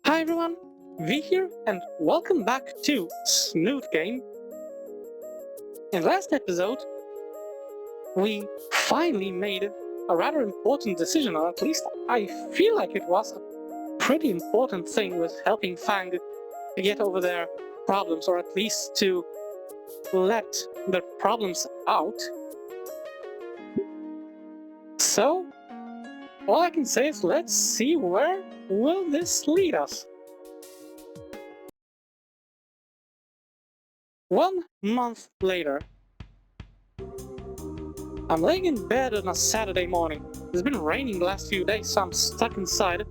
Hi everyone, V here, and welcome back to Snoot Game. In the last episode, we finally made a rather important decision, or at least I feel like it was a pretty important thing with helping Fang to get over their problems, or at least to let their problems out. So, all I can say is let's see where will this lead us. 1 month later, I'm laying in bed on a Saturday morning. It's been raining the last few days, so I'm stuck inside.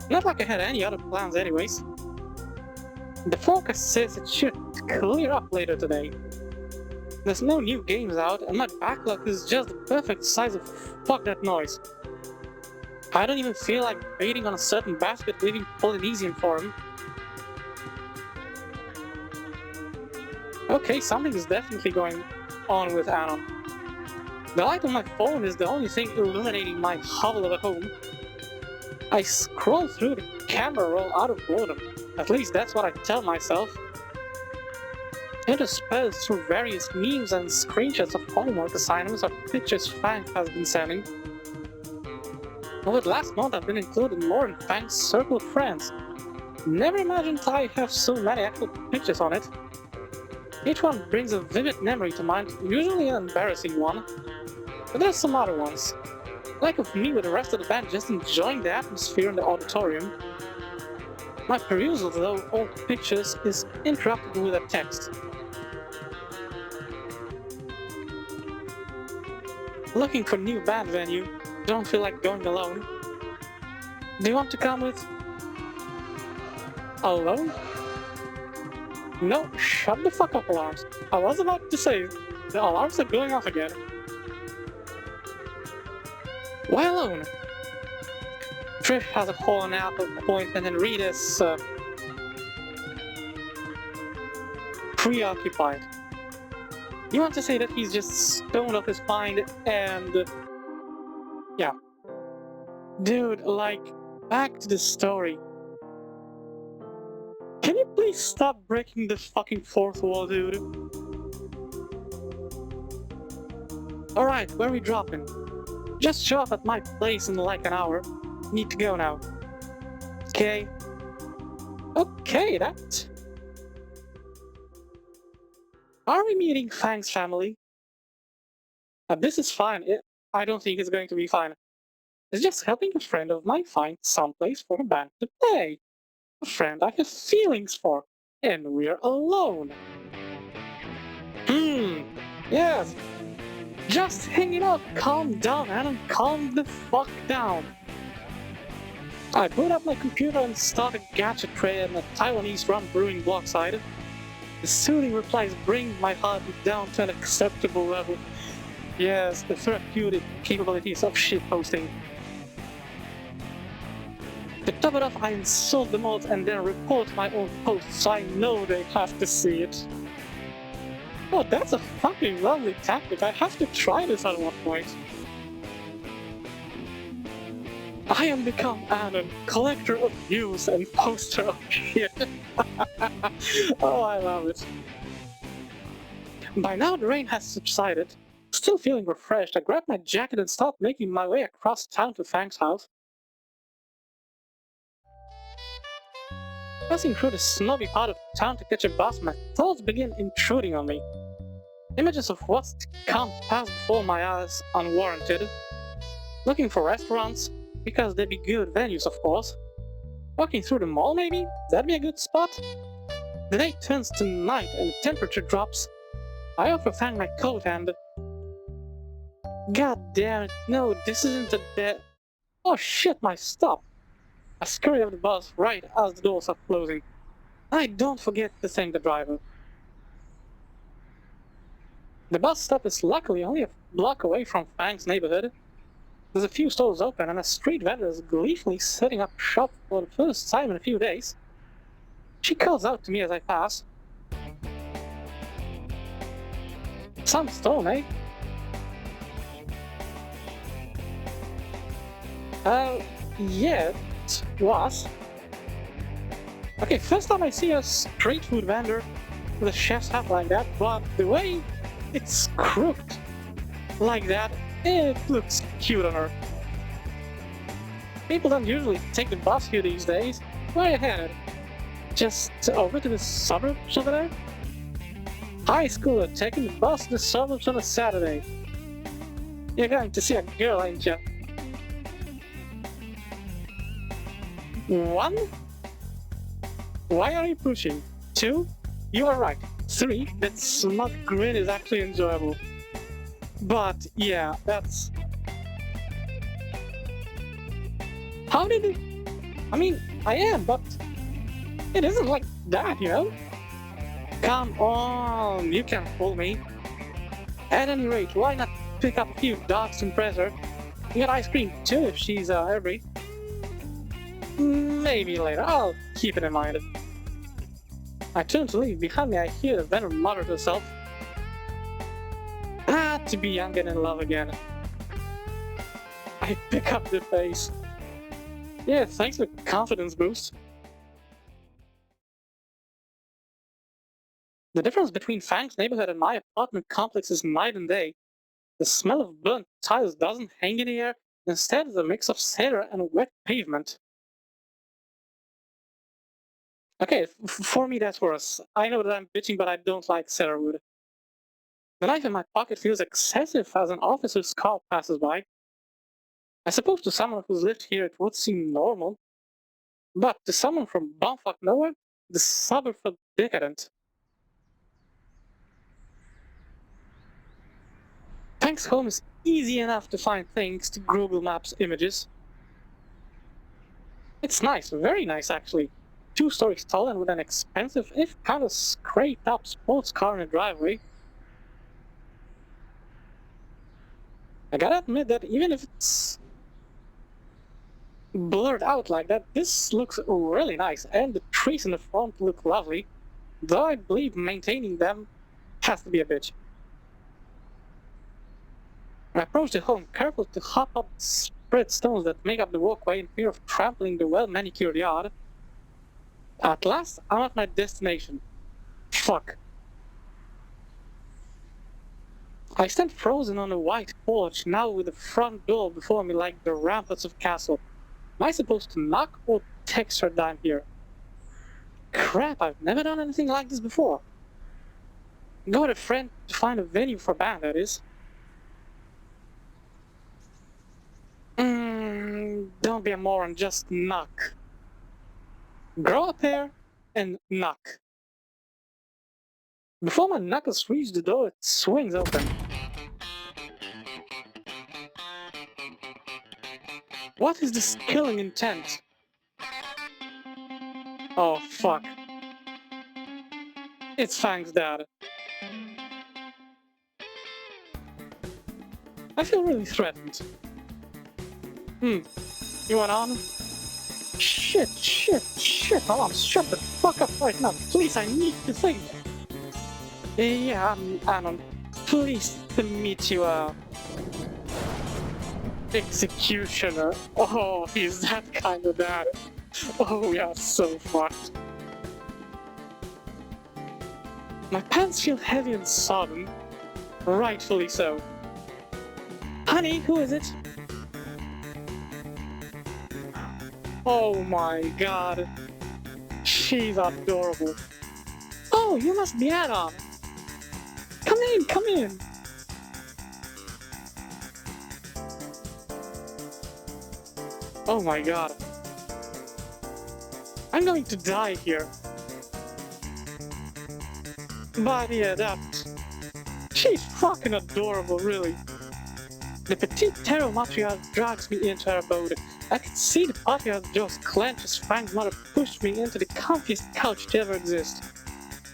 Not like I had any other plans anyways. The forecast says it should clear up later today. There's no new games out, and my backlog is just the perfect size of fuck that noise. I don't even feel like baiting on a certain basket leaving Polynesian for him. Okay, something is definitely going on with Anon. The light on my phone is the only thing illuminating my hovel of a home. I scroll through the camera roll out of boredom. At least that's what I tell myself. Interspersed through various memes and screenshots of homework assignments or pictures Fang has been sending. Over the last month I've been included more in Fang's circle of friends. Never imagined I have so many actual pictures on it. Each one brings a vivid memory to mind, usually an embarrassing one. But there's some other ones. Like of me with the rest of the band just enjoying the atmosphere in the auditorium. My perusal of those old pictures is interrupted with a text. Looking for new band venue, don't feel like going alone. Do you want to come with? Alone? No, shut the fuck up, alarms. I was about to say, the alarms are going off again. Why alone? Trish has a fallen apple appointment and Rita's preoccupied. You want to say that he's just stoned off his mind and... yeah. Dude, like, back to the story. Can you please stop breaking the fucking fourth wall, dude? Alright, where are we dropping? Just show up at my place in like an hour. Need to go now. Okay. Okay, that... Are we meeting Fang's family? This is fine. I don't think it's going to be fine. It's just helping a friend of mine find someplace for a band to play. A friend I have feelings for. And we're alone. Yes. Just hanging out. Calm down, Adam. Calm the fuck down. I boot up my computer and start a gacha tray and a Taiwanese rum brewing blockside. The soothing replies bring my heart down to an acceptable level. Yes, the therapeutic capabilities of shitposting. To top it off, I insult them all and then report my own post so I know they have to see it. Oh, that's a fucking lovely tactic. I have to try this at one point. I am become Anon, collector of news and poster of shit. Oh, I love it. By now the rain has subsided. Still feeling refreshed, I grab my jacket and start making my way across town to Fang's house. Passing through the snobby part of town to catch a bus, my thoughts begin intruding on me. Images of what's to come pass before my eyes unwarranted. Looking for restaurants, because they'd be good venues of course. Walking through the mall maybe? That'd be a good spot. The day turns to night and the temperature drops. I offer Fang my coat and... God damn it, no, this isn't a bed. Oh shit, my stop! I scurry up the bus right as the doors are closing. I don't forget to thank the driver. The bus stop is luckily only a block away from Fang's neighborhood. There's a few stores open and a street vendor is gleefully setting up shop for the first time in a few days. She calls out to me as I pass. Some stone, eh? Yeah, it was. Okay, first time I see a street food vendor with a chef's hat like that, but the way it's crooked like that, it looks cute on her. People don't usually take the bus here these days. Where are you headed? Just over to the suburbs over there? High schooler taking the bus to the suburbs on a Saturday. You're going to see a girl, ain't ya? 1? Why are you pushing? 2? You are right. 3? That smug grin is actually enjoyable. But yeah, that's... How did it... I mean, I am, but... It isn't like that, you know? Come on, you can't fool me. At any rate, why not pick up a few dogs to impress her? You get ice cream too if she's every. Maybe later, I'll keep it in mind. I turn to leave. Behind me I hear the vendor mutter to herself. Ah, to be young and in love again. I pick up the pace. Yeah, thanks for the confidence boost. The difference between Fang's neighborhood and my apartment complex is night and day. The smell of burnt tiles doesn't hang in the air, instead it's a mix of cedar and wet pavement. Okay, for me that's worse. I know that I'm bitching, but I don't like cedar wood. The knife in my pocket feels excessive as an officer's car passes by. I suppose to someone who's lived here it would seem normal, but to someone from bumfuck nowhere, the suburb felt decadent. Thanks home is easy enough to find thanks to Google Maps images. It's nice, very nice actually. 2 stories tall and with an expensive, if kind of scraped up sports car in the driveway. I gotta admit that even if it's blurred out like that, this looks really nice, and the trees in the front look lovely, though I believe maintaining them has to be a bitch. I approach the home, careful to hop up the spread stones that make up the walkway in fear of trampling the well-manicured yard. At last, I'm at my destination. Fuck. I stand frozen on a white porch, now with the front door before me like the ramparts of a castle. Am I supposed to knock or text her down here? Crap, I've never done anything like this before. Go with a friend to find a venue for a band, that is. Don't be a moron, just knock. Grow up here and knock. Before my knuckles reach the door, it swings open. What is this killing intent? Oh fuck. It's Fang's dad. I feel really threatened. You want on? Shit, Mom, shut the fuck up right now. Please, I need to think. Yeah, I'm Anon. Pleased to meet you, executioner. Oh, he's that kind of dad. Oh, we are so fucked. My pants feel heavy and sodden. Rightfully so. Honey, who is it? Oh my god. She's adorable. Oh, you must be Adam. Come in, come in. Oh my god. I'm going to die here. But yeah, that... She's fucking adorable, really. The petite terror matriarch drags me into her abode. I can see the patriarch's jaws clench as Frank's mother pushed me into the comfiest couch to ever exist.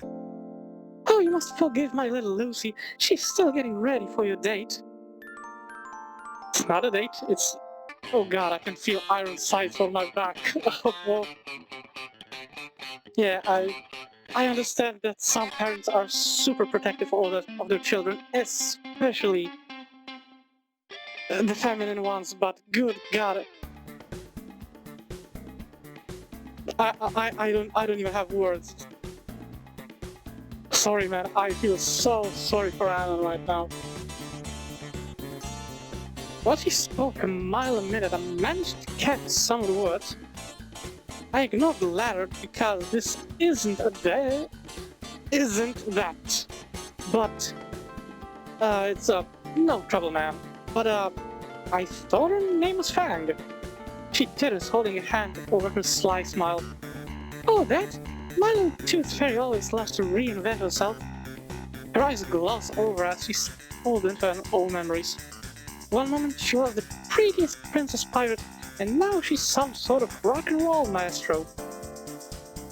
Oh, you must forgive my little Lucy. She's still getting ready for your date. It's not a date, it's... Oh god, I can feel iron sights on my back. Oh, well. Yeah, I understand that some parents are super protective of their children, especially the feminine ones, but good god. I don't even have words. Sorry, man. I feel so sorry for Alan right now. Well, she spoke a mile a minute and managed to catch some of the words. I ignored the latter because this isn't a day, isn't that. But, it's no trouble, man. But, I thought her name was Fang. She titters, holding a hand over her sly smile. Oh, that? My little tooth fairy always loves to reinvent herself. Her eyes gloss over as she pulled into her old memories. One moment she was the prettiest princess pirate, and now she's some sort of rock and roll maestro.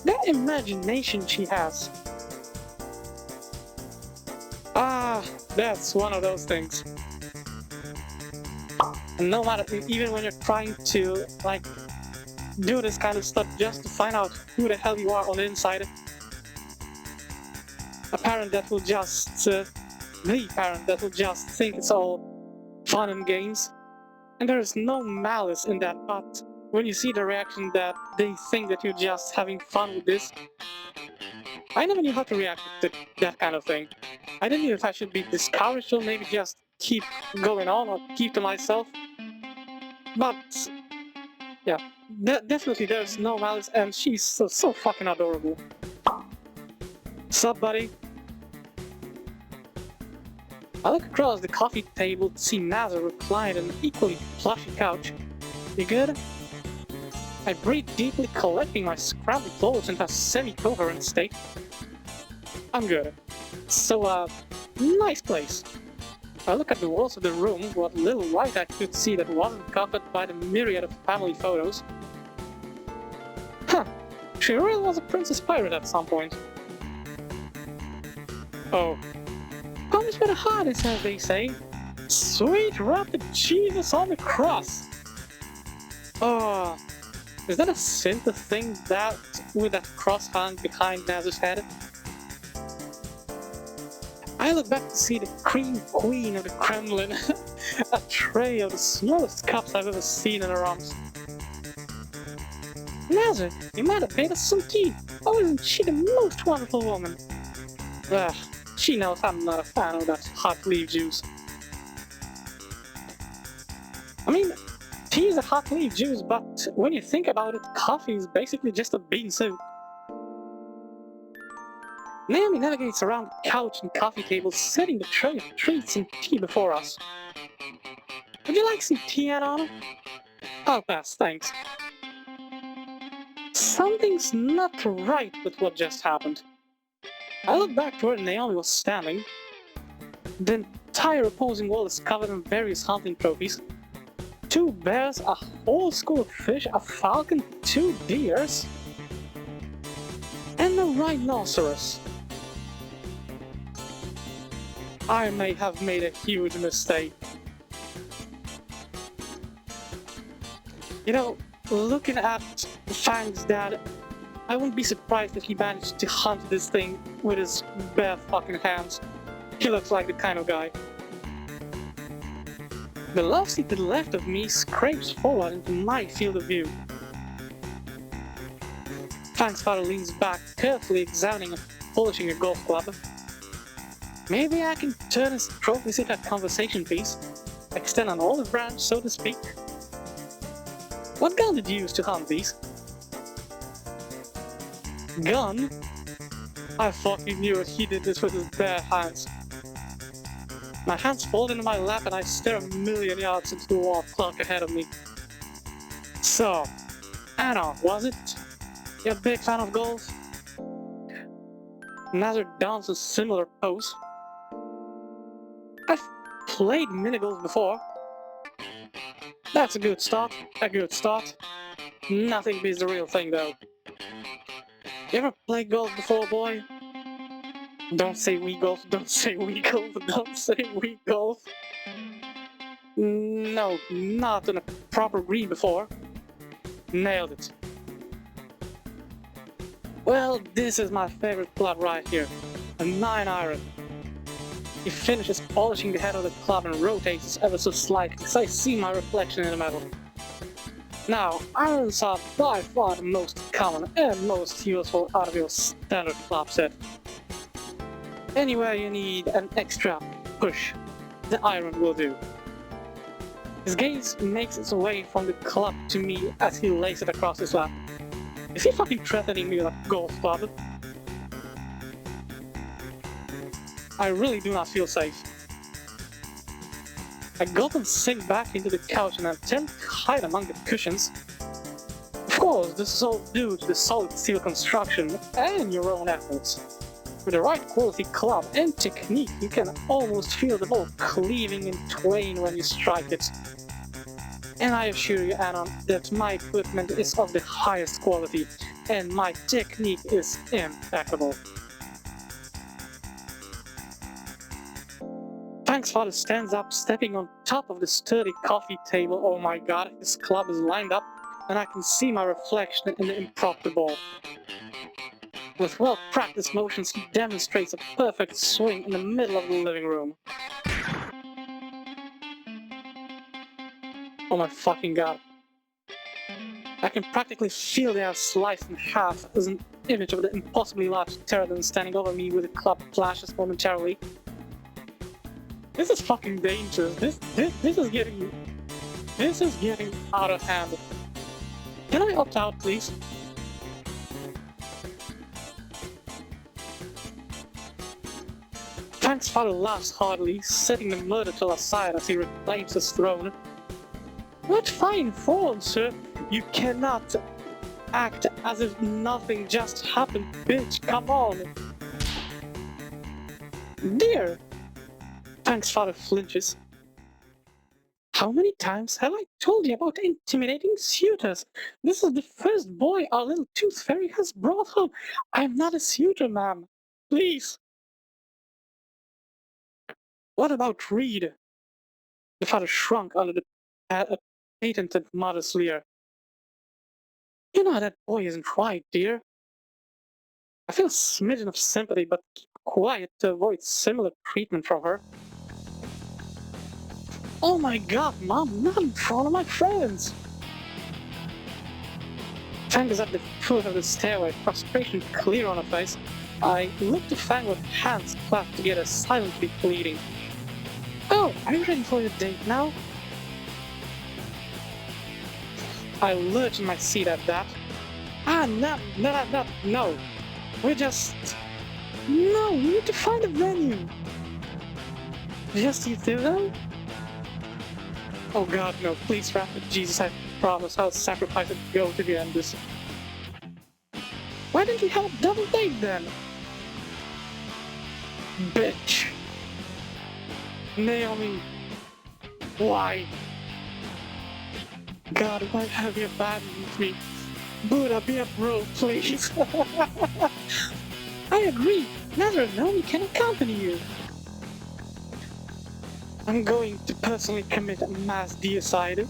That imagination she has. Ah, that's one of those things. And no matter, even when you're trying to, like, do this kind of stuff just to find out who the hell you are on the inside, a parent that will just, the parent that will just think it's all fun and games. And there is no malice in that, but when you see the reaction that they think that you're just having fun with this, I never knew how to react to that kind of thing. I didn't know if I should be discouraged or maybe just keep going on or keep to myself. But, yeah, definitely there's no malice and she's so fucking adorable. Sup, buddy? I look across the coffee table to see Nazar reclined on an equally plushy couch. You good? I breathe deeply, collecting my scrambled thoughts into a semi-coherent state. I'm good. So, nice place. I look at the walls of the room, what little light I could see that wasn't covered by the myriad of family photos. Huh, she really was a princess pirate at some point. Oh. Comes with a hardest, as they say. Sweet wrapped Jesus on the cross. Oh, is that a sin to think that with that cross hung behind Nazar's head? I look back to see the cream queen of the Kremlin, a tray of the smallest cups I've ever seen in her arms. Nazar, you might have made us some tea. Oh, isn't she the most wonderful woman? Ugh. She knows I'm not a fan of that hot leaf juice. I mean, tea is a hot leaf juice, but when you think about it, coffee is basically just a bean soup. Naomi navigates around the couch and coffee table, setting the tray of treats and tea before us. Would you like some tea, Anna? I'll pass, thanks. Something's not right with what just happened. I look back to where Naomi was standing. The entire opposing wall is covered in various hunting trophies. 2 bears, a whole school of fish, a falcon, 2 deers, and a rhinoceros. I may have made a huge mistake. You know, looking at Fang's dad, I wouldn't be surprised if he managed to hunt this thing with his bare fucking hands. He looks like the kind of guy. The love seat to the left of me scrapes forward into my field of view. Fang's father leans back, carefully examining and polishing a golf club. Maybe I can turn his trophies into a conversation piece, extend an olive branch, so to speak. What gun did you use to hunt these? Gun? I fucking knew it, he did this with his bare hands. My hands fold into my lap and I stare a million yards into the wall clock ahead of me. So, Anna, was it? You a big fan of golf? Nazar dons a similar pose. I've played mini-golf before. That's a good start, Nothing beats the real thing though. You ever played golf before, boy? Don't say we golf, don't say we golf, don't say we golf. No, not on a proper green before. Nailed it. Well, this is my favorite club right here, a 9-iron. He finishes polishing the head of the club and rotates ever so slightly, so I see my reflection in the metal. Now, irons are by far the most common and most useful out of your standard club set. Anywhere you need an extra push, the iron will do. His gaze makes its way from the club to me as he lays it across his lap. Is he fucking threatening me with a golf club? I really do not feel safe. I gulp and sink back into the couch and attempt to hide among the cushions. Of course, this is all due to the solid steel construction and your own efforts. With the right quality club and technique, you can almost feel the ball cleaving in twain when you strike it. And I assure you, Anna, that my equipment is of the highest quality, and my technique is impeccable. Frank's father stands up, stepping on top of the sturdy coffee table. Oh my god, his club is lined up, and I can see my reflection in the improper ball. With well-practiced motions, he demonstrates a perfect swing in the middle of the living room. Oh my fucking god. I can practically feel the air sliced in half as an image of the impossibly large pterodon standing over me with the club flashes momentarily. This is fucking dangerous. This is getting out of hand. Can I opt out, please? Frank's father laughs heartily, setting the murder tool aside as he reclaims his throne. What fine form, sir! You cannot act as if nothing just happened, bitch, come on! Dear! Frank's father flinches. How many times have I told you about intimidating suitors? This is the first boy our little tooth fairy has brought home. I am not a suitor, ma'am. Please. What about Reed? The father shrunk under the patented mother's leer. You know that boy isn't right, dear. I feel a smidgen of sympathy, but keep quiet to avoid similar treatment from her. Oh my god, Mom, not in front of my friends! Fang is at the foot of the stairway, frustration clear on her face. I look to Fang with hands clasped together, silently pleading. Oh, are you ready for your date now? I lurch in my seat at that. No. We just... No, we need to find a venue. Just you two, though? Oh god, no, please, Rapid Jesus, I promise I'll sacrifice a goat to end this. Why didn't you help double date then? Bitch. Naomi. Why? God, why have you abandoned me? Buddha, be a bro, please. I agree. Neither Naomi can accompany you. I'm going to personally commit a mass deicide.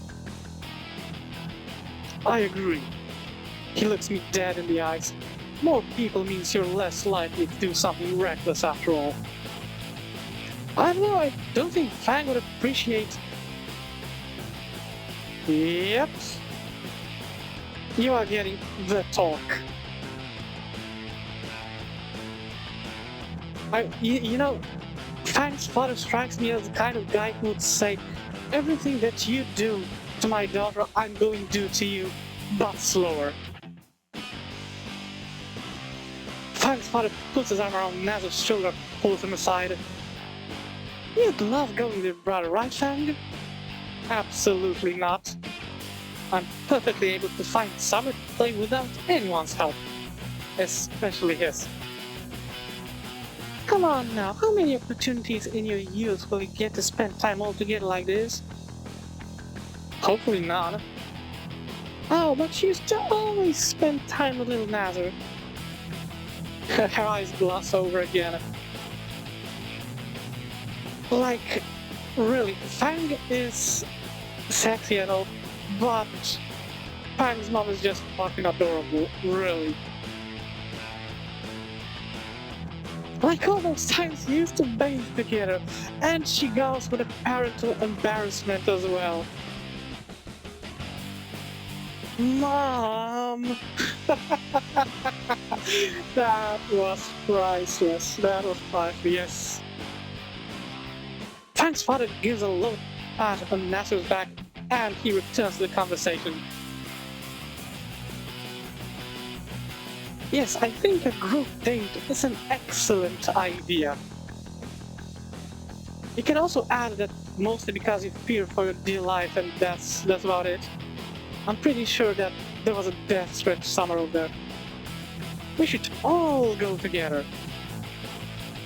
I agree. He looks me dead in the eyes. More people means you're less likely to do something reckless after all. I don't know, I don't think Fang would appreciate... Yep. You are getting the talk. You know, Fang's father strikes me as the kind of guy who would say, everything that you do to my daughter, I'm going to do to you, but slower. Fang's father puts his arm around Nazar's shoulder, pulls him aside. You'd love going there, brother, right, Fang? Absolutely not. I'm perfectly able to find summer to play without anyone's help, especially his. Come on now, how many opportunities in your youth will you get to spend time all together like this? Hopefully none. Oh, but you used to always spend time with little Nazar. Her eyes gloss over again. Like, really, Fang is sexy and all, but Fang's mom is just fucking adorable, really. Like all those times we used to bathe together, and she goes with a parental embarrassment as well. Mom! That was priceless. That was priceless, yes. Frank's father gives a low pat on Nasser's back and he returns to the conversation. Yes, I think a group date is an excellent idea. You can also add that mostly because you fear for your dear life and that's about it. I'm pretty sure that there was a death threat somewhere over there. We should all go together.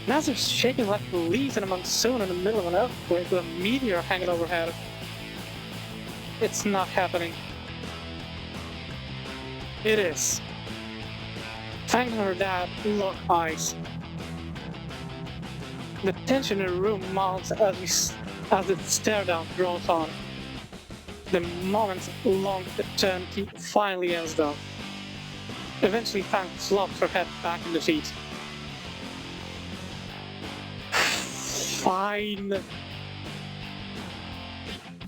Nazar's shaking like leaves in a monsoon in the middle of an earthquake with a meteor hanging overhead. It's not happening. It is. Fang and her dad lock eyes. The tension in the room mounts as the stare down draws on. The moment's long eternity finally ends though. Eventually Fang flops her head back in the seat. Fine.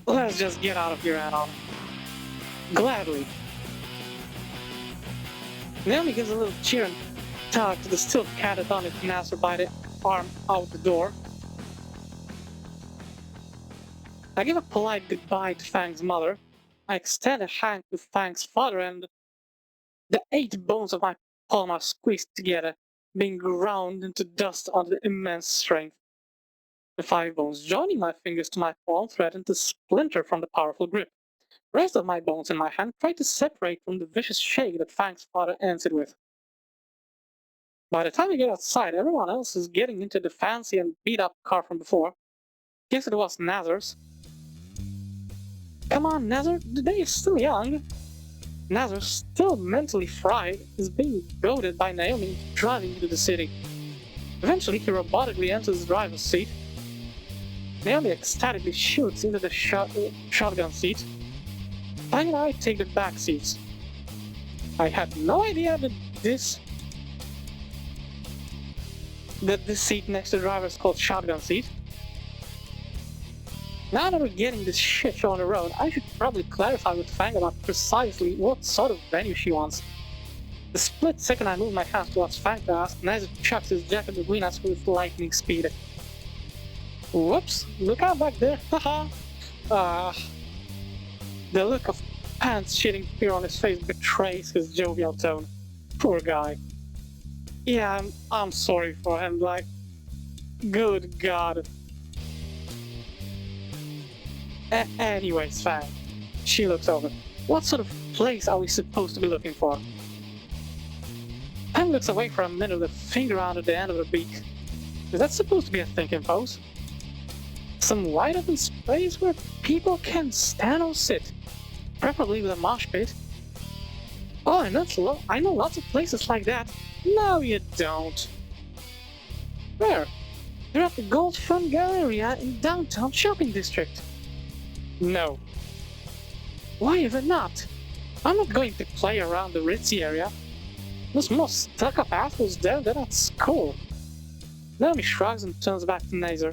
Let's just get out of here, Anon. Gladly. Naomi gives a little cheer and tug to the still catatonic Nasser by the arm out the door. I give a polite goodbye to Fang's mother. I extend a hand to Fang's father and the 8 bones of my palm are squeezed together, being ground into dust under the immense strength. The 5 bones joining my fingers to my palm threaten to splinter from the powerful grip. The rest of my bones in my hand try to separate from the vicious shake that Fang's father ends it with. By the time we get outside, everyone else is getting into the fancy and beat-up car from before. Guess it was Nazar's. Come on, Nazar, the day is still young. Nazar, still mentally fried, is being goaded by Naomi driving into the city. Eventually, he robotically enters the driver's seat. Naomi ecstatically shoots into the shotgun seat. Fang and I take the back seats. I had no idea that this seat next to the driver is called shotgun seat. Now that we're getting this shit show on the road, I should probably clarify with Fang about precisely what sort of venue she wants. The split second I move my hands towards Fang to ask, Nazar chucks his jacket between us with lightning speed. Whoops, look out back there, haha! The look of pants shitting fear on his face betrays his jovial tone. Poor guy. Yeah, I'm sorry for him, like, good god. Anyways, Fang. She looks over. What sort of place are we supposed to be looking for? Fang looks away for a minute with a finger out at the end of her beak. Is that supposed to be a thinking pose? Some wide open space where people can stand or sit, preferably with a mosh pit. Oh, I know lots of places like that. No, you don't. Where? They're at the Gold Fund Galleria in downtown shopping district. No. Why ever not? I'm not going to play around the ritzy area. There's more stuck-up assholes there than at school. Naomi shrugs and turns back to Nazar.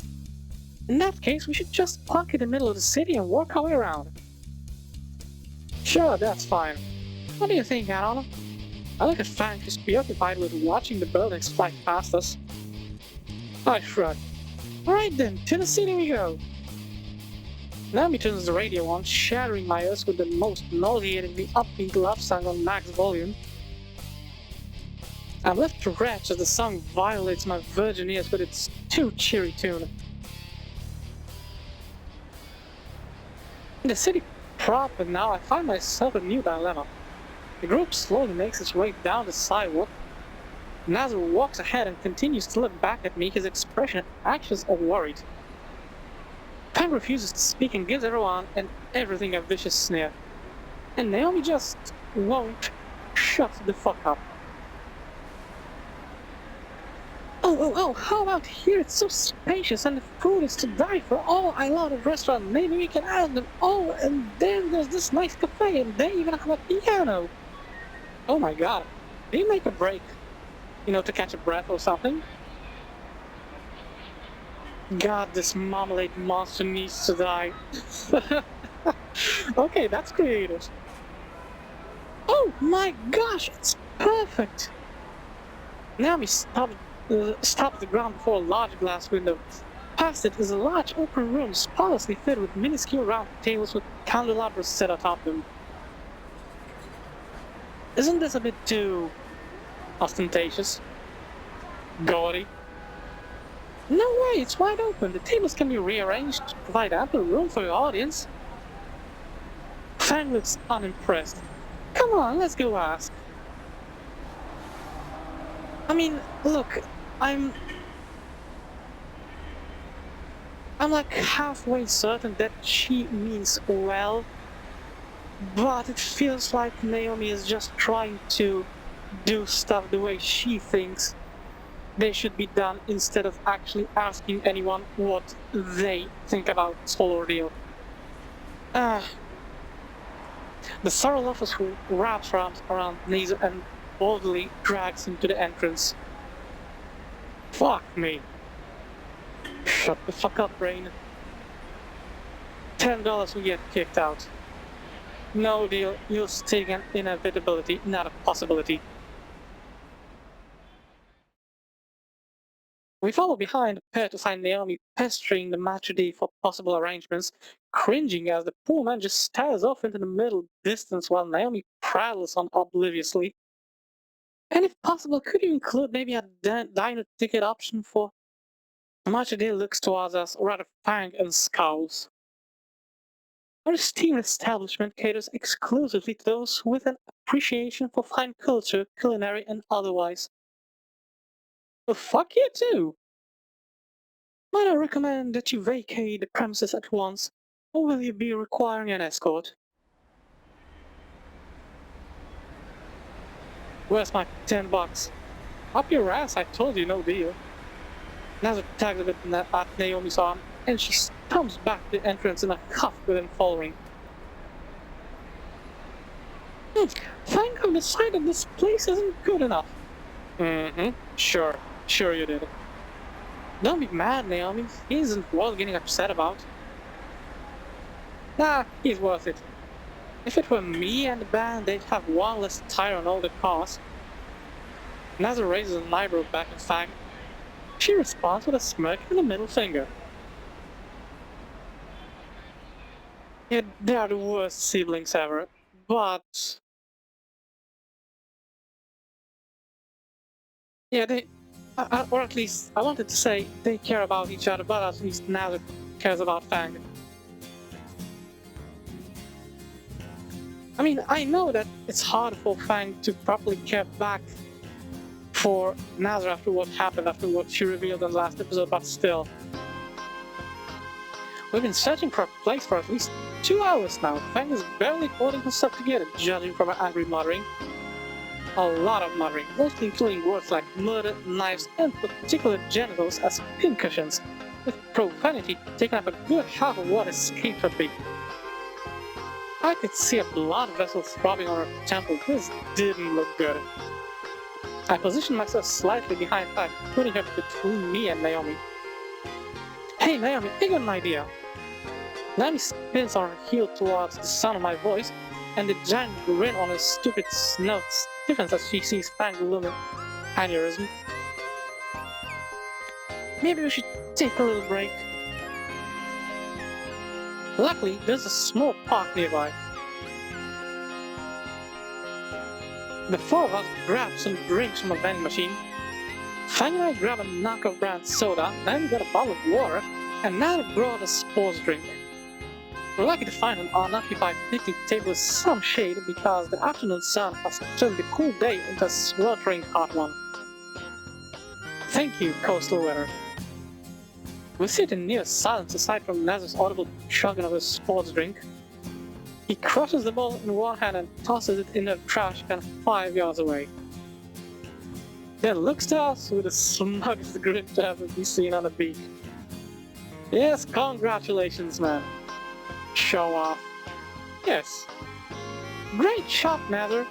In that case, we should just park in the middle of the city and work our way around. Sure, that's fine. What do you think, Anna? I look at Fang, who's preoccupied with watching the buildings fly past us. I shrug. Alright then, to the city we go. Naomi turns the radio on, shattering my ears with the most nauseatingly upbeat love song on max volume. I'm left to retch as the song violates my virgin ears with its too cheery tune. In the city proper now, I find myself in a new dilemma. The group slowly makes its way down the sidewalk. Nazar walks ahead and continues to look back at me, his expression anxious and worried. Fang refuses to speak and gives everyone and everything a vicious sneer. And Naomi just won't shut the fuck up. Oh, how about here? It's so spacious and the food is to die for. Oh, I love the restaurant. Maybe we can add them. Oh, and then there's this nice cafe and they even have a piano. Oh my god. Did you make a break? To catch a breath or something? God, this marmalade monster needs to die. Okay, that's creative. Oh my gosh, it's perfect! Naomi stopped at the ground before a large glass window. Past it is a large open room sparsely filled with minuscule round tables with candelabras set atop them. Isn't this a bit too ostentatious? Gaudy? No way, it's wide open. The tables can be rearranged to provide ample room for your audience. Fang looks unimpressed. Come on, let's go ask. I mean, look, I'm like halfway certain that she means well, but it feels like Naomi is just trying to do stuff the way she thinks they should be done instead of actually asking anyone what they think about this whole ordeal. The sorrel officer wraps arms around Naser and boldly drags him to the entrance. Fuck me. Shut the fuck up, Brain. $10 we get kicked out. No deal, you're stating an inevitability, not a possibility. We follow behind the pair to find Naomi pestering the maitre for possible arrangements, cringing as the poor man just stares off into the middle distance while Naomi prattles on obliviously. And if possible, could you include maybe a diner ticket option for maitre looks towards us, or rather Fang and scowls. Our esteemed establishment caters exclusively to those with an appreciation for fine culture, culinary and otherwise. Well, fuck you too! Might I recommend that you vacate the premises at once, or will you be requiring an escort? Where's my $10? Up your ass, I told you no deal. Nazar tags a bit at Naomi's arm, and she stumps back to the entrance in a huff with him following. Thank I've decided this place isn't good enough. Sure you did. Don't be mad, Naomi. He isn't worth getting upset about. Nah, he's worth it. If it were me and the band, they'd have one less tire on all the cars. Nazar raises an eyebrow back at Fang. She responds with a smirk and a middle finger. Yeah, they are the worst siblings ever, but... Yeah, or at least, I wanted to say they care about each other, but at least Nazar cares about Fang. I mean, I know that it's hard for Fang to properly care back for Nazar after what happened, after what she revealed in the last episode, but still. We've been searching for a place for at least 2 hours now. Fang is barely holding herself together, judging from her angry muttering. A lot of muttering, mostly including words like murder, knives, and particular genitals as pincushions, with profanity taking up a good half of what escaped her beak. I could see a blood vessel throbbing on her temple. This didn't look good. I positioned myself slightly behind Fang, putting her between me and Naomi. Hey Naomi, I got an idea. Naomi spins on her heel towards the sound of my voice, and the giant grin on her stupid snout stiffens as she sees Fang looming aneurysm. Maybe we should take a little break. Luckily, there's a small park nearby. The four of us grab some drinks from a vending machine. Fang and I grab a knockoff brand soda, then we got a bottle of water, and now brought a sports drink. We're lucky to find an unoccupied picnic table with some shade because the afternoon sun has turned the cool day into a sweltering hot one. Thank you, coastal weather. We sit in near silence aside from Nazar's audible chugging of his sports drink. He crushes the bottle in one hand and tosses it in the trash can 5 yards away. Then looks to us with the smuggest grin to ever be seen on a beach. Yes, congratulations, man. Show off. Yes. Great shot, Nazar.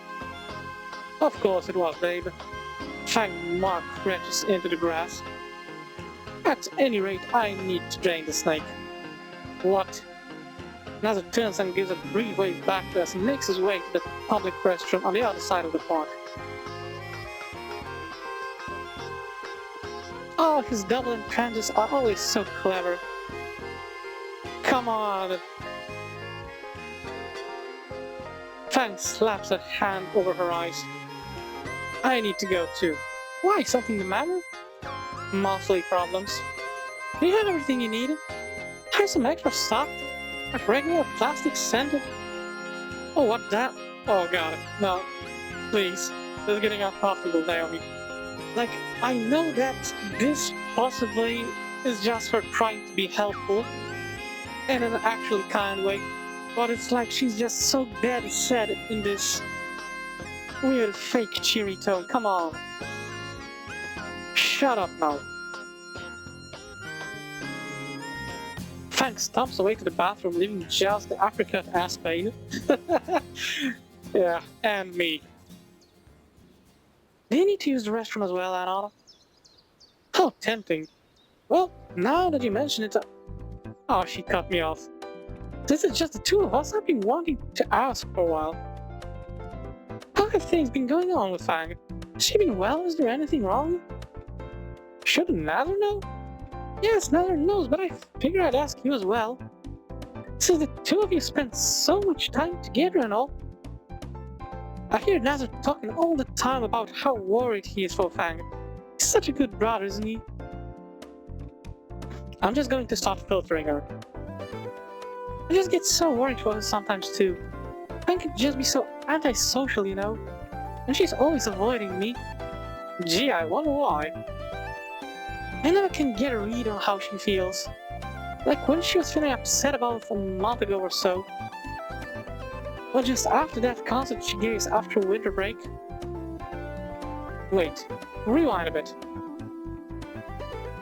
Of course it was, babe. Fang Mark stretches into the grass. At any rate, I need to drain the snake. What? Nazar turns and gives a brief wave back to us and makes his way to the public restroom on the other side of the park. Oh, his double entendres are always so clever. Come on! Fang slaps a hand over her eyes. I need to go too. Why? Something the matter? Monthly problems. Do you have everything you need? Have some extra stock? Like regular plastic scented? Oh, what that? Oh, got it. No. Please. This is getting uncomfortable, Naomi. Like, I know that this possibly is just her trying to be helpful in an actually kind way, but it's like she's just so dead set in this weird fake cheery tone. Come on. Shut up now. Fang stomps away to the bathroom, leaving just the apricot ass pain. Yeah, and me. Do you need to use the restroom as well, Anna? How tempting. Well, now that you mention it... Oh, she cut me off. This is just the two of us. I've been wanting to ask for a while. How have things been going on with Fang? Has she been well? Is there anything wrong? Shouldn't Nether know? Yes, Nether knows, but I figured I'd ask you as well. Since the two of you spent so much time together and all. I hear Nether talking all the time about how worried he is for Fang. He's such a good brother, isn't he? I'm just going to start filtering her. I just get so worried for her sometimes too. Fang could just be so antisocial, you know? And she's always avoiding me. Gee, I wonder why. I never can get a read on how she feels. Like when she was feeling upset about a month ago or so. Well, just after that concert she gave us after winter break. Wait, rewind a bit.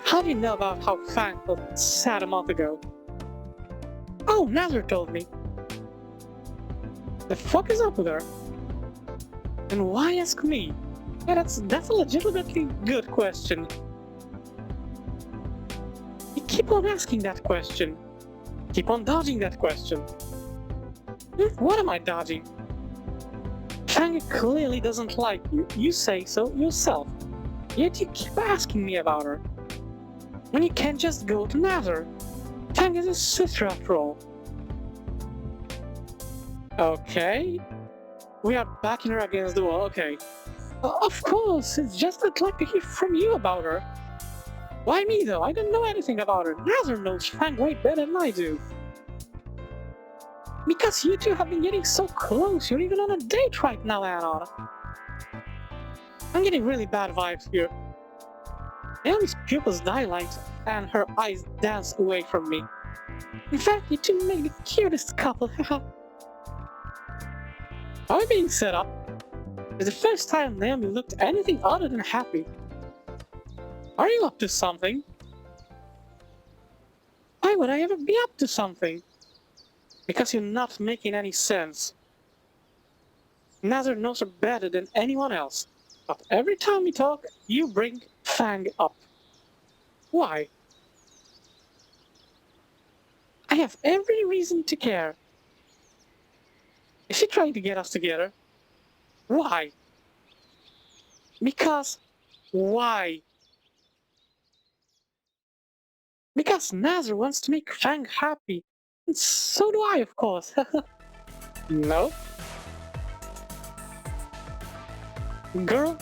How do you know about how Fang felt sad a month ago? Oh, Nazar told me. The fuck is up with her? And why ask me? Yeah, that's a legitimately good question. You keep on asking that question. Keep on dodging that question. What am I dodging? Fang clearly doesn't like you. You say so yourself. Yet you keep asking me about her. When you can't just go to Nether. Fang is his sister after all. Okay. We are backing her against the wall, okay. Of course, it's just I'd like to hear from you about her. Why me though? I don't know anything about her. Nether knows Fang way better than I do. Because you two have been getting so close, you're even on a date right now, Anna. I'm getting really bad vibes here. Naomi's pupils dilate and her eyes dance away from me. In fact, you two make the cutest couple, haha. Are we being set up? It's the first time Naomi looked anything other than happy. Are you up to something? Why would I ever be up to something? Because you're not making any sense. Nether knows her better than anyone else, but every time we talk, you bring Fang up. Why? I have every reason to care. Is she trying to get us together? Why? Because... why? Because Nether wants to make Fang happy. And so do I, of course. No? Girl,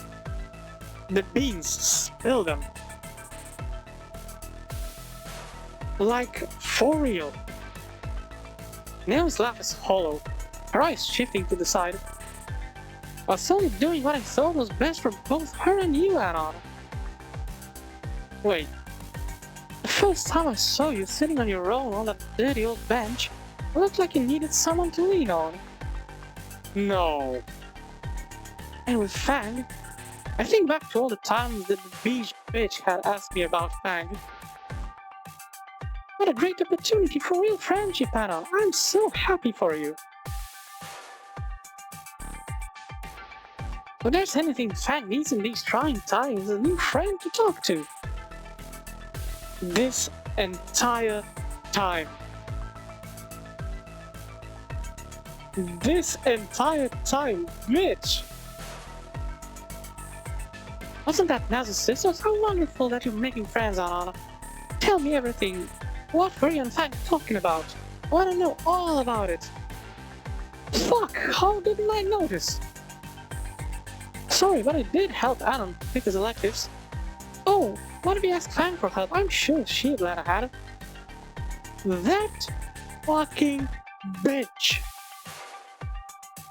the beans, spill them. Like, for real. Naomi's laugh is hollow, her eyes shifting to the side. I was only doing what I thought was best for both her and you, Anna. Wait. The first time I saw you sitting on your own on that dirty old bench, it looked like you needed someone to lean on. No. And with Fang, I think back to all the times that the beach bitch had asked me about Fang. What a great opportunity for real friendship, Anna. I'm so happy for you. If there's anything Fang needs in these trying times, a new friend to talk to. This entire time. This entire time, bitch! Wasn't that Naz's sister? How wonderful that you're making friends, Anna. Tell me everything. What were you and Fang talking about? I want to know all about it. Fuck, how didn't I notice? Sorry, but I did help Adam pick his electives. Oh, why did we ask Fang for help? I'm sure she'd let her have it. That fucking bitch.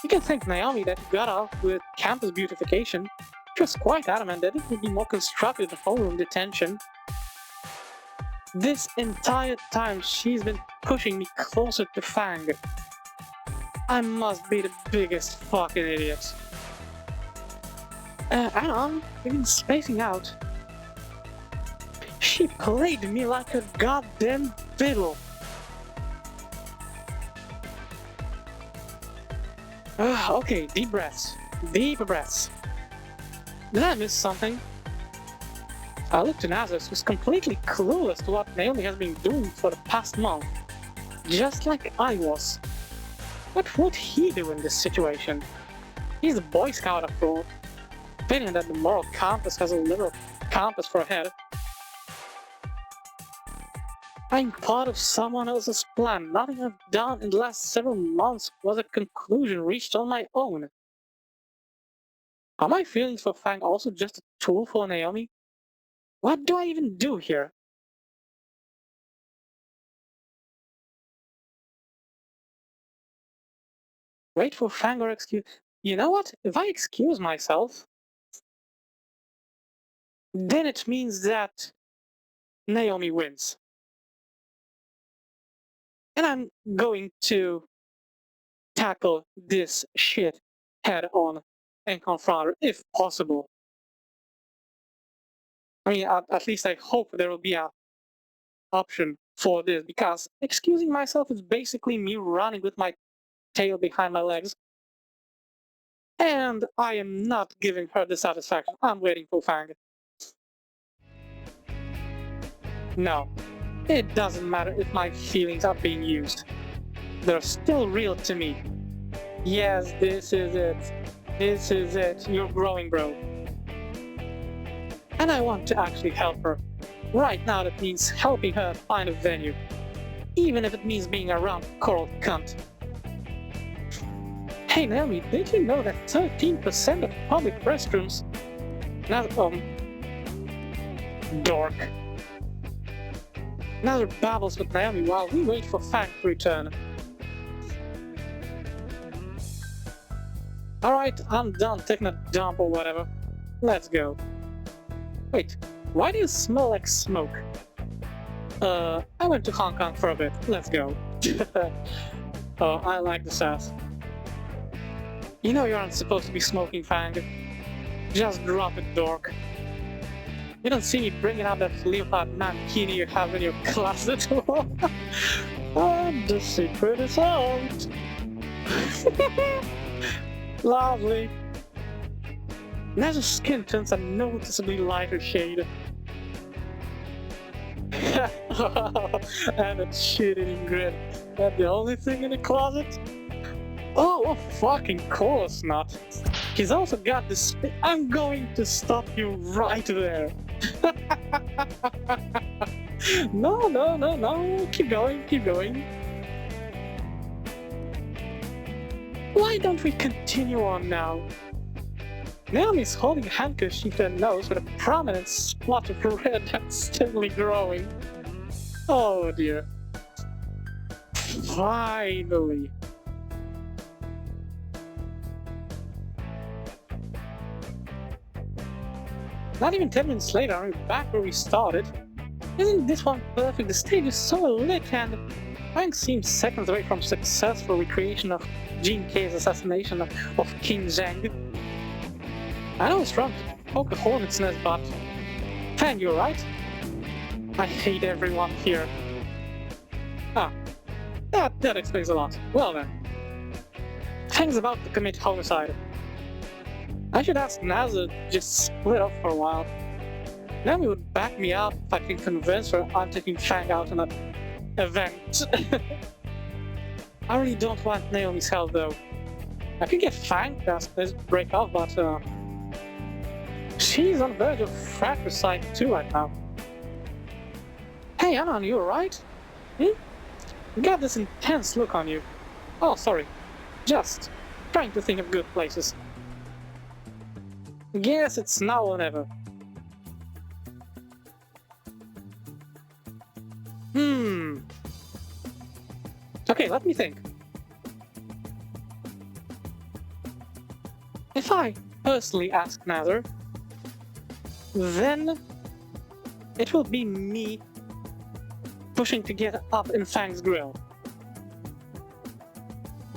You can thank Naomi that you got off with campus beautification. She was quite adamant that it would be more constructive than homeroom detention. This entire time she's been pushing me closer to Fang. I must be the biggest fucking idiot. Anna, you've been spacing out. She played me like a goddamn fiddle. Okay, deep breaths. Deep breaths. Did I miss something? I looked to Nazis, who's completely clueless to what Naomi has been doing for the past month. Just like I was. What would he do in this situation? He's a Boy Scout after all. Opinion that the moral compass has a liberal compass for a head. I'm part of someone else's plan. Nothing I've done in the last several months was a conclusion reached on my own. Are my feelings for Fang also just a tool for Naomi? What do I even do here? Wait for Fang or excuse... You know what? If I excuse myself, then it means that Naomi wins. And I'm going to tackle this shit head on and confront her if possible. I mean, at least I hope there will be an option for this, because excusing myself is basically me running with my tail behind my legs. And I am not giving her the satisfaction. I'm waiting for Fang. No, it doesn't matter if my feelings are being used. They're still real to me. Yes, this is it. This is it. You're growing, bro. And I want to actually help her. Right now that means helping her find a venue. Even if it means being around coral cunt. Hey Naomi, did you know that 13% of public restrooms... Dork. Another babbles with Naomi while we wait for Fang to return. Alright, I'm done taking a dump or whatever. Let's go. Wait, why do you smell like smoke? I went to Hong Kong for a bit. Let's go. Oh, I like the sass. You know you aren't supposed to be smoking, Fang. Just drop it, dork. You don't see me bringing out that leopard mankini you have in your closet. And the secret is out. Lovely. Naz's skin turns a noticeably lighter shade. And a shit-eating grin. That the only thing in the closet? Oh, of fucking course not. He's also got this... I'm going to stop you right there. No. Keep going. Why don't we continue on now? Naomi's holding a handkerchief to her nose with a prominent spot of red that's steadily growing. Oh dear. Finally. Not even 10 minutes later, I'm back where we started. Isn't this one perfect? The stage is so lit and Frank seems seconds away from successful recreation of Jean K's assassination of King Zhang. I know it's wrong to poke a hornet's nest, but... Fang, you alright? I hate everyone here. Ah, that explains a lot. Well then. Fang's about to commit homicide. I should ask Nazar to just split up for a while. Naomi would back me up if I can convince her I'm taking Fang out on an event. I really don't want Naomi's help though. I could get Fang past this break off, but she's on the verge of fratricide too right now. Hey Anna, you alright? You got this intense look on you. Oh, sorry. Just trying to think of good places. Guess it's now or never. Okay, let me think. If I personally ask Nether, then it will be me pushing to get up in Fang's grill.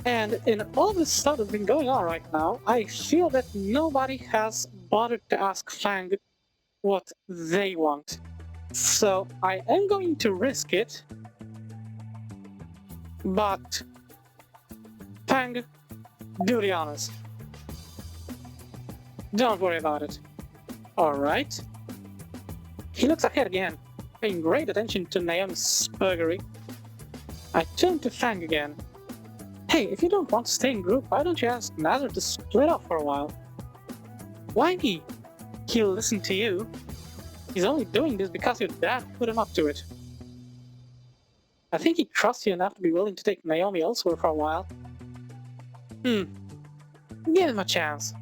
And in all this stuff that's been going on right now, I feel that nobody has bothered to ask Fang what they want. So I am going to risk it, but Fang, do the honors. Don't worry about it. Alright. He looks ahead again, paying great attention to Naomi's spurgery. I turn to Fang again. Hey, if you don't want to stay in group, why don't you ask Nether to split up for a while? Why me? He'll listen to you. He's only doing this because your dad put him up to it. I think he trusts you enough to be willing to take Naomi elsewhere for a while. Give him a chance.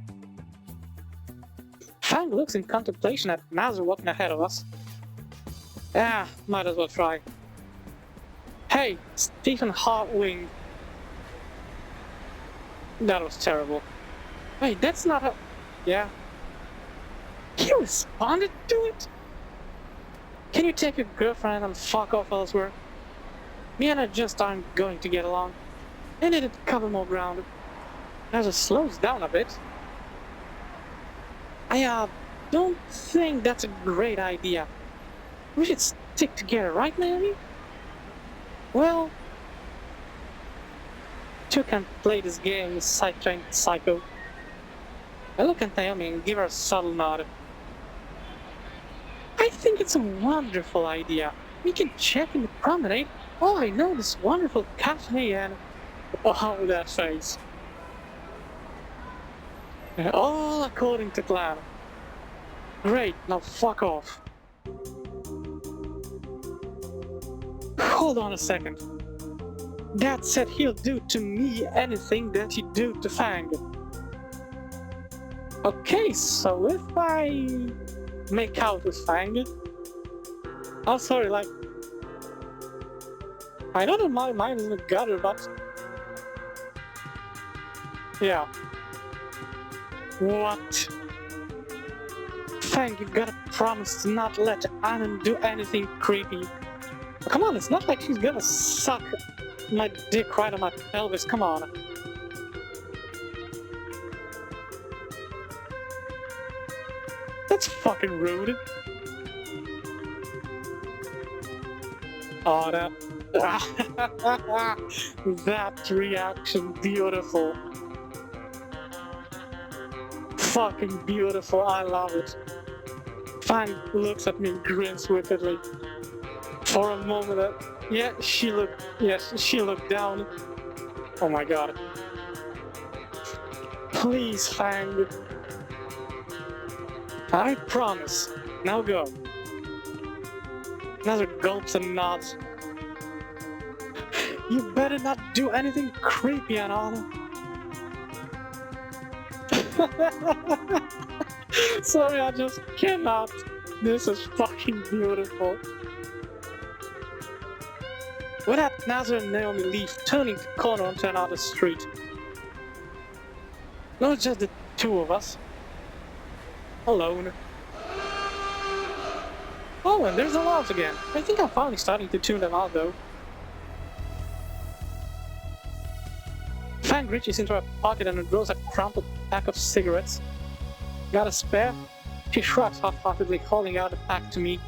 Fang looks in contemplation at Nether walking ahead of us. Might as well try. Hey, Stephen Hartwing. That was terrible. Wait, that's not how... Yeah. He responded to it? Can you take your girlfriend and fuck off elsewhere? Me and her just aren't going to get along. I needed to cover more ground. Nether slows down a bit. I don't think that's a great idea. We should stick together, right, Naomi? Well, two can play this game, side-trained psycho. I look at Naomi and give her a subtle nod. I think it's a wonderful idea. We can check in the promenade. Oh, I know this wonderful cafe and... Oh, that face. All according to plan. Great, now fuck off. Hold on a second. Dad said he'll do to me anything that you do to Fang. Okay, so if I make out with Fang... Oh, sorry, like... I know that my mind is in the gutter, but... Yeah. What? Fang, you've gotta promise to not let Anand do anything creepy. Oh, come on, it's not like she's gonna suck my dick right on my pelvis, come on. That's fucking rude. Oh, that... that reaction, beautiful. Fucking beautiful, I love it. Fang looks at me and grins wickedly. For a moment, she looked down. Oh my god. Please, Fang. I promise. Now go. Another gulps and nods. You better not do anything creepy, Anna. Sorry, I just cannot. This is fucking beautiful. With that, Nether and Naomi leave, turning the corner onto another street. Not just the two of us. Alone. Oh, and there's the alarms again. I think I'm finally starting to tune them out though. Fang reaches into her pocket and draws a crumpled pack of cigarettes. Got a spare? She shrugs half-heartedly, holding out the pack to me.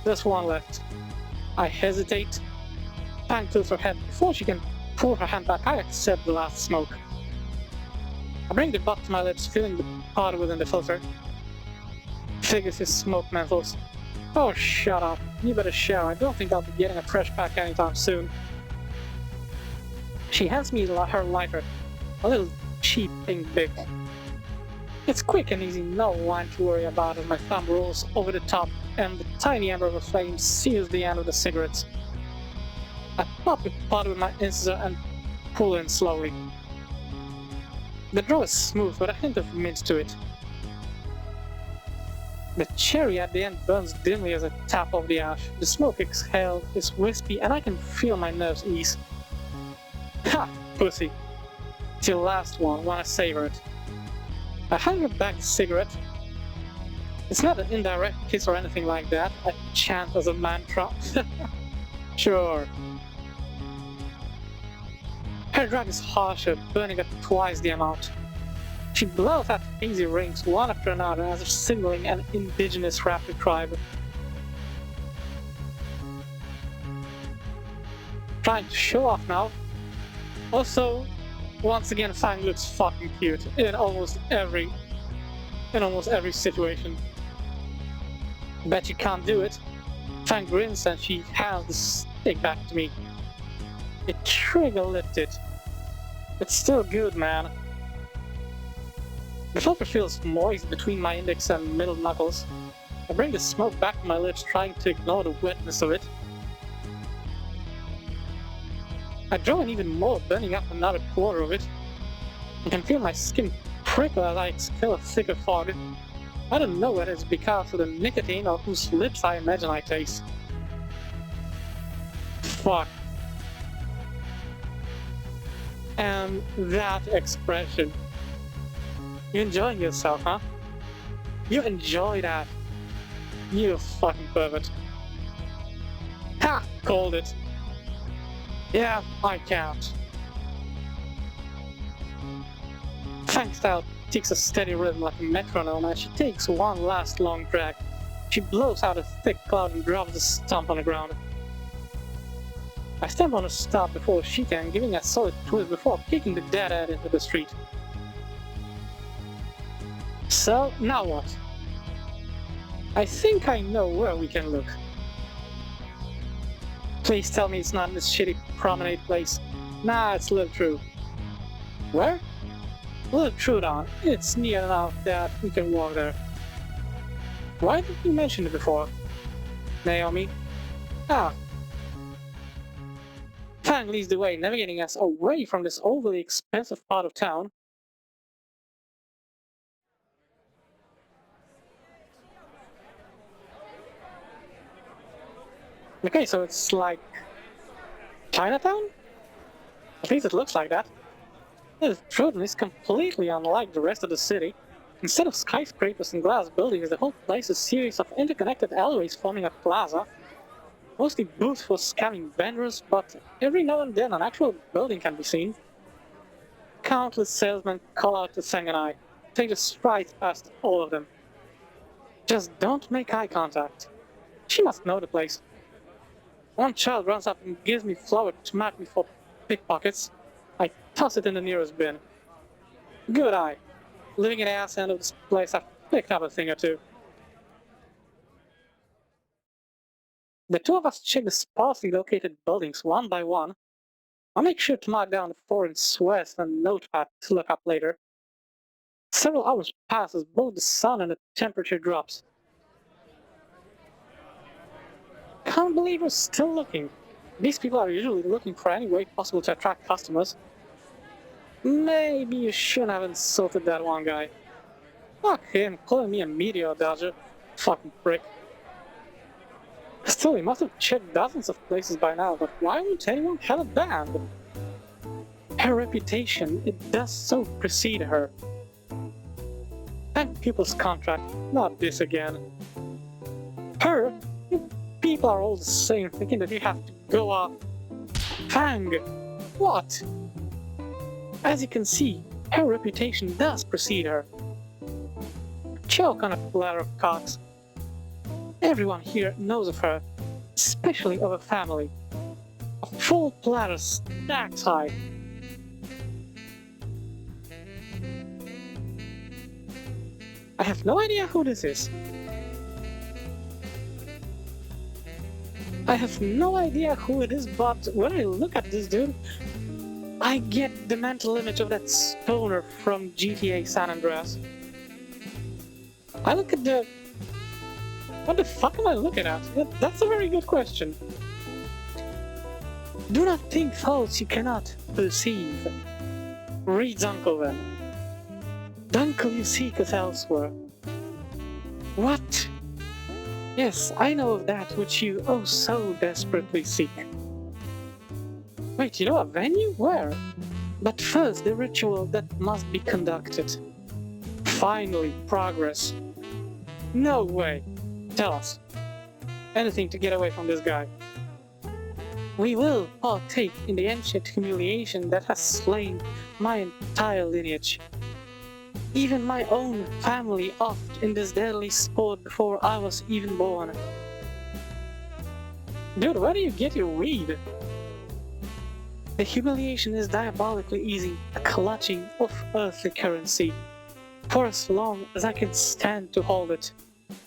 There's one left. I hesitate. Fang tilts her head. Before she can pull her hand back, I accept the last smoke. I bring the butt to my lips, feeling the powder within the filter. Figures his smoke mentals. Oh, shut up. You better shower. I don't think I'll be getting a fresh pack anytime soon. She hands me her lighter, a little cheap pink big. It's quick and easy, no one to worry about as my thumb rolls over the top and the tiny ember of a flame seals the end of the cigarettes. I pop the pot with my incisor and pull in slowly. The draw is smooth with a hint of mint to it. The cherry at the end burns dimly as I tap off the ash. The smoke exhaled is wispy and I can feel my nerves ease. Ha! Pussy. It's your last one, wanna savor it. I hand her back the cigarette. It's not an indirect kiss or anything like that, I chant as a mantra. Sure. Her drag is harsher, burning at twice the amount. She blows out hazy rings one after another as if signaling an indigenous rapid tribe. Trying to show off now. Also, once again, Fang looks fucking cute in almost every situation. Bet you can't do it. Fang grins and she hands the stick back to me. It trigger lifted. It's still good, man. The filter feels moist between my index and middle knuckles. I bring the smoke back to my lips, trying to ignore the wetness of it. I draw in even more, burning up another quarter of it. I can feel my skin prickle as I exhale a thicker fog. I don't know whether it's because of the nicotine or whose lips I imagine I taste. Fuck. And that expression. You enjoying yourself, huh? You enjoy that. You fucking pervert. Ha! Called it. Yeah, I can't. Fang style takes a steady rhythm like a metronome and she takes one last long drag. She blows out a thick cloud and drops the stump on the ground. I stamp on a stop before she can, giving a solid twist before kicking the dead end into the street. So, now what? I think I know where we can look. Please tell me it's not in this shitty promenade place. Nah, it's Little True. Where? Little True Down. It's near enough that we can walk there. Why didn't you mention it before? Naomi? Ah. Fang leads the way, navigating us away from this overly expensive part of town. Okay, so it's like Chinatown? At least it looks like that. This Truden is completely unlike the rest of the city. Instead of skyscrapers and glass buildings, the whole place is a series of interconnected alleyways forming a plaza. Mostly booths for scamming vendors, but every now and then an actual building can be seen. Countless salesmen call out to Sang and I, take a stride past all of them. Just don't make eye contact. She must know the place. One child runs up and gives me flour to mark me for pickpockets. I toss it in the nearest bin. Good eye. Living in the ass end of this place, I've picked up a thing or two. The two of us check the sparsely located buildings one by one. I'll make sure to mark down the foreign sweats and a notepad to look up later. Several hours pass as both the sun and the temperature drops. Can't believe we're still looking. These people are usually looking for any way possible to attract customers. Maybe you shouldn't have insulted that one guy. Fuck him, calling me a meteor dodger. Fucking prick. Still, he must have checked dozens of places by now, but why would anyone have a band? Her reputation, it does so precede her. And people's contract, not this again. Her? People are all the same, thinking that you have to go up. Fang! What? As you can see, her reputation does precede her. Choke on a platter of cocks. Everyone here knows of her, especially of her family. A full platter stacked high. I have no idea who this is. I have no idea who it is, but when I look at this dude, I get the mental image of that stoner from GTA San Andreas. I look at the... What the fuck am I looking at? That's a very good question. Do not think thoughts you cannot perceive. Reads Uncle then. Dunkel you seeketh elsewhere. What? Yes, I know of that which you oh so desperately seek. Wait, you know a venue? Where? But first the ritual that must be conducted. Finally, progress. No way. Tell us. Anything to get away from this guy. We will partake in the ancient humiliation that has slain my entire lineage. Even my own family oft in this deadly sport before I was even born. Dude, where do you get your weed? The humiliation is diabolically easy, a clutching of earthly currency, for as long as I can stand to hold it,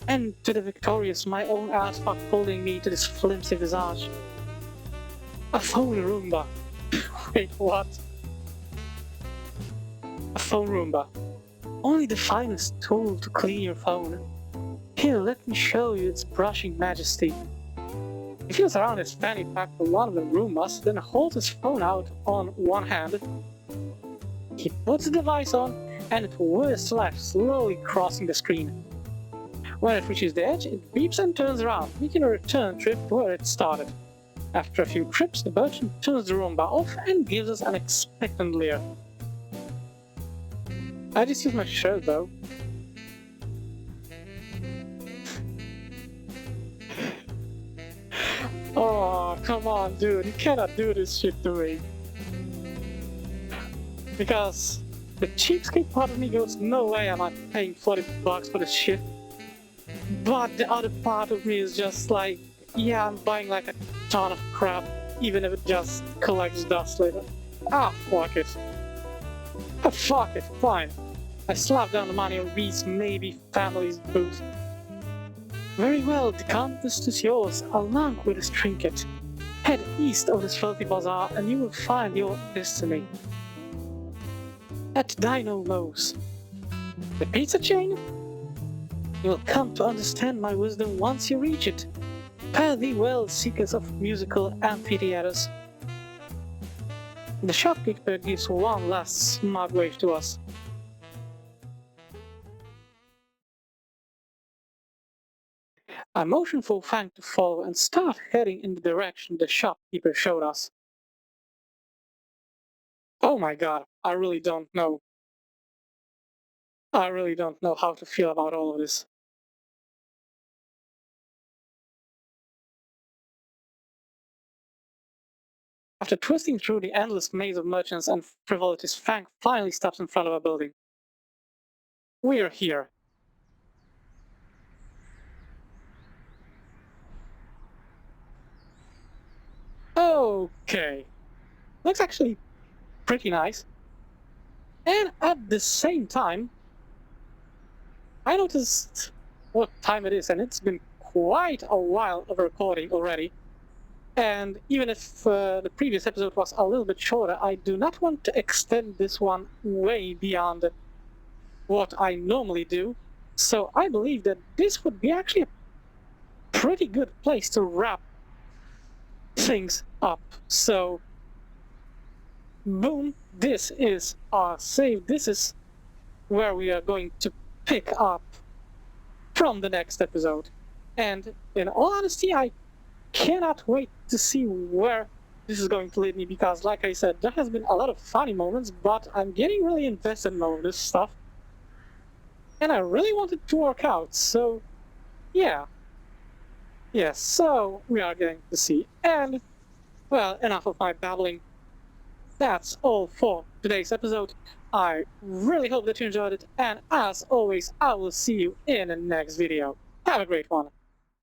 and to the victorious my own ass fuck holding me to this flimsy visage. A phone Roomba. Wait, what? A phone Roomba. Only the finest tool to clean your phone. Here, let me show you its brushing majesty. He feels around his fanny pack for one of the Roombas, then holds his phone out on one hand. He puts the device on, and it whirs left, slowly crossing the screen. When it reaches the edge, it beeps and turns around, making a return trip to where it started. After a few trips, the merchant turns the Roomba off and gives us an expectant leer. I just used my shirt though. Oh, come on, dude, you cannot do this shit to me. Because the cheapskate part of me goes, no way am I paying $40 for this shit. But the other part of me is just like, yeah, I'm buying like a ton of crap, even if it just collects dust later. Ah, fuck it. Ah, fuck it, fine. I slap down the money on Reed's maybe family's booth. Very well, the contest is yours, along with this trinket. Head east of this filthy bazaar and you will find your destiny. At Dino Mo's. The pizza chain? You will come to understand my wisdom once you reach it. Fare thee well, seekers of musical amphitheaters. The shopkeeper gives one last smug wave to us. I motion for Fang to follow and start heading in the direction the shopkeeper showed us. Oh my god, I really don't know. I really don't know how to feel about all of this. After twisting through the endless maze of merchants and frivolities, Fang finally stops in front of a building. We're here. Okay. Looks actually pretty nice. And at the same time, I noticed what time it is, and it's been quite a while of recording already. And even if the previous episode was a little bit shorter, I do not want to extend this one way beyond what I normally do. So I believe that this would be actually a pretty good place to wrap things up. So, boom, this is our save. This is where we are going to pick up from the next episode. And in all honesty, I cannot wait to see where this is going to lead me, because like I said, there has been a lot of funny moments, but I'm getting really invested in all of this stuff. And I really want it to work out, so yeah. Yes, so we are going to see. And, well, enough of my babbling. That's all for today's episode. I really hope that you enjoyed it, and as always, I will see you in the next video. Have a great one.